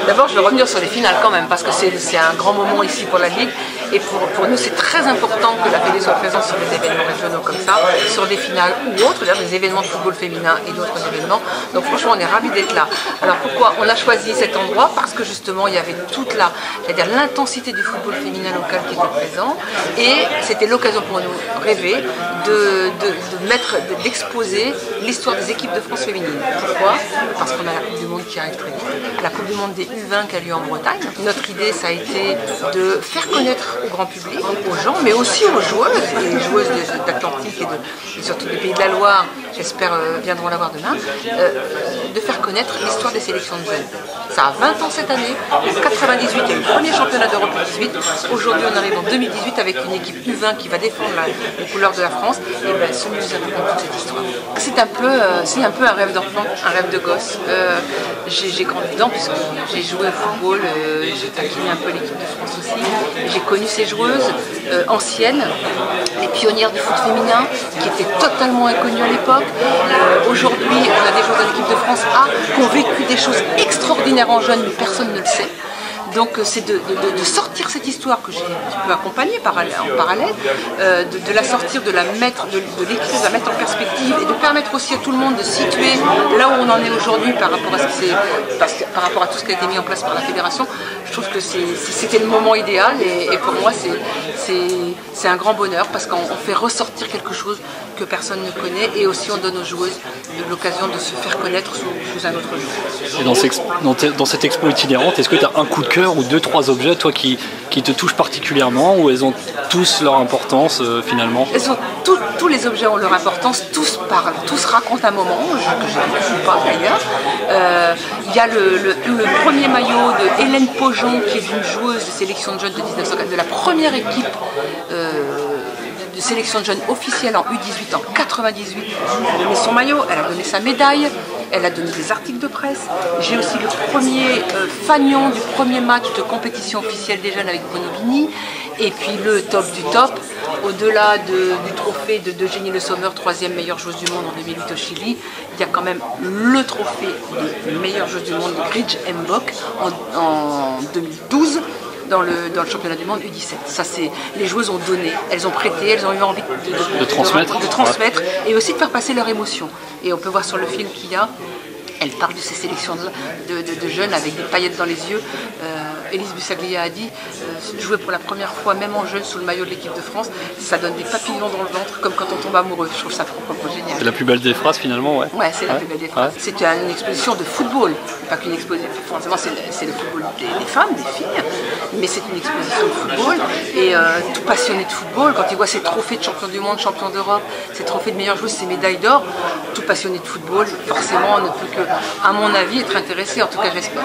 D'abord, je vais revenir sur les finales quand même, parce que c'est un grand moment ici pour la Ligue. Et pour nous, c'est très important que la Fédé soit présente sur des événements régionaux comme ça, sur des finales ou autres, d'ailleurs des événements de football féminin et d'autres événements. Donc franchement, on est ravis d'être là. Alors pourquoi on a choisi cet endroit? Parce que justement, il y avait toute l'intensité du football féminin local qui était présent. Et c'était l'occasion pour nous rêver d'exposer l'histoire des équipes de France féminines. Pourquoi? Parce qu'on a la Coupe du Monde qui arrive très vite, la Coupe du Monde des U20 qui a lieu en Bretagne. Notre idée, ça a été de faire connaître au grand public, aux gens, mais aussi aux joueuses, et les joueuses d'Atlantique et surtout des Pays de la Loire, j'espère viendront la voir demain, de faire connaître l'histoire des sélections de jeunes. Ça a 20 ans cette année, en 98, il y a eu le premier championnat d'Europe U18, aujourd'hui on arrive en 2018 avec une équipe U20 qui va défendre les couleurs de la France, et bien ce musée raconte toute cette histoire. C'est un peu un rêve d'enfant, un rêve de gosse. J'ai grandi dedans puisque j'ai joué au football, j'ai taquiné un peu l'équipe de France aussi. J'ai connu ces joueuses anciennes, les pionnières du foot féminin, qui étaient totalement inconnues à l'époque. Aujourd'hui, on a des joueurs de l'équipe de France A qui ont vécu des choses extraordinaires en jeunes, mais personne ne le sait. Donc c'est de sortir cette histoire que j'ai un petit peu accompagnée en parallèle, de la sortir, de l'écrire, de la mettre en perspective et de permettre aussi à tout le monde de situer là où on en est aujourd'hui par rapport à tout ce qui a été mis en place par la fédération. Je trouve que c'était le moment idéal et pour moi c'est un grand bonheur parce qu'on fait ressortir quelque chose que personne ne connaît et aussi on donne aux joueuses l'occasion de se faire connaître sous un autre jour. Et dans cette expo itinérante, est-ce que tu as un coup de cœur ou 2-3 objets toi qui te touchent particulièrement ou elles ont tous leur importance finalement? Tous les objets ont leur importance, tous parlent, tous racontent un moment, que j'ai vécu ou pas d'ailleurs. Il y a le premier maillot de Hélène Pojon qui est une joueuse de sélection de jeunes de 1904, de la première équipe de sélection de jeunes officielle en U18 en 98. Elle a donné son maillot, elle a donné sa médaille, elle a donné des articles de presse. J'ai aussi le premier fanion du premier match de compétition officielle des jeunes avec Bruno Bini. Et puis le top du top, au-delà du trophée d'Eugénie Le Sommer, 3e meilleure joueuse du monde en 2008 au Chili, il y a quand même le trophée de meilleure joueuse du monde de Gridge Mbok en 2012. Dans le championnat du monde U17. Ça, les joueuses ont donné, elles ont prêté, elles ont eu envie de transmettre et aussi de faire passer leur émotion. Et on peut voir sur le film qu'il y a, elle parle de ces sélections de jeunes avec des paillettes dans les yeux. Élise Bussaglia a dit, jouer pour la première fois, même en jeune, sous le maillot de l'équipe de France, ça donne des papillons dans le ventre, comme quand on tombe amoureux. Je trouve ça génial. C'est la plus belle des phrases finalement, ouais. Ouais, c'est la plus belle des phrases. C'est une exposition de football, pas qu'une exposition, forcément c'est le football des femmes, des filles, mais c'est une exposition de football, et tout passionné de football, quand il voit ces trophées de champion du monde, champion d'Europe, ces trophées de meilleure joueuse, ces médailles d'or, tout passionné de football, forcément, on ne peut que, à mon avis, être intéressé, en tout cas j'espère.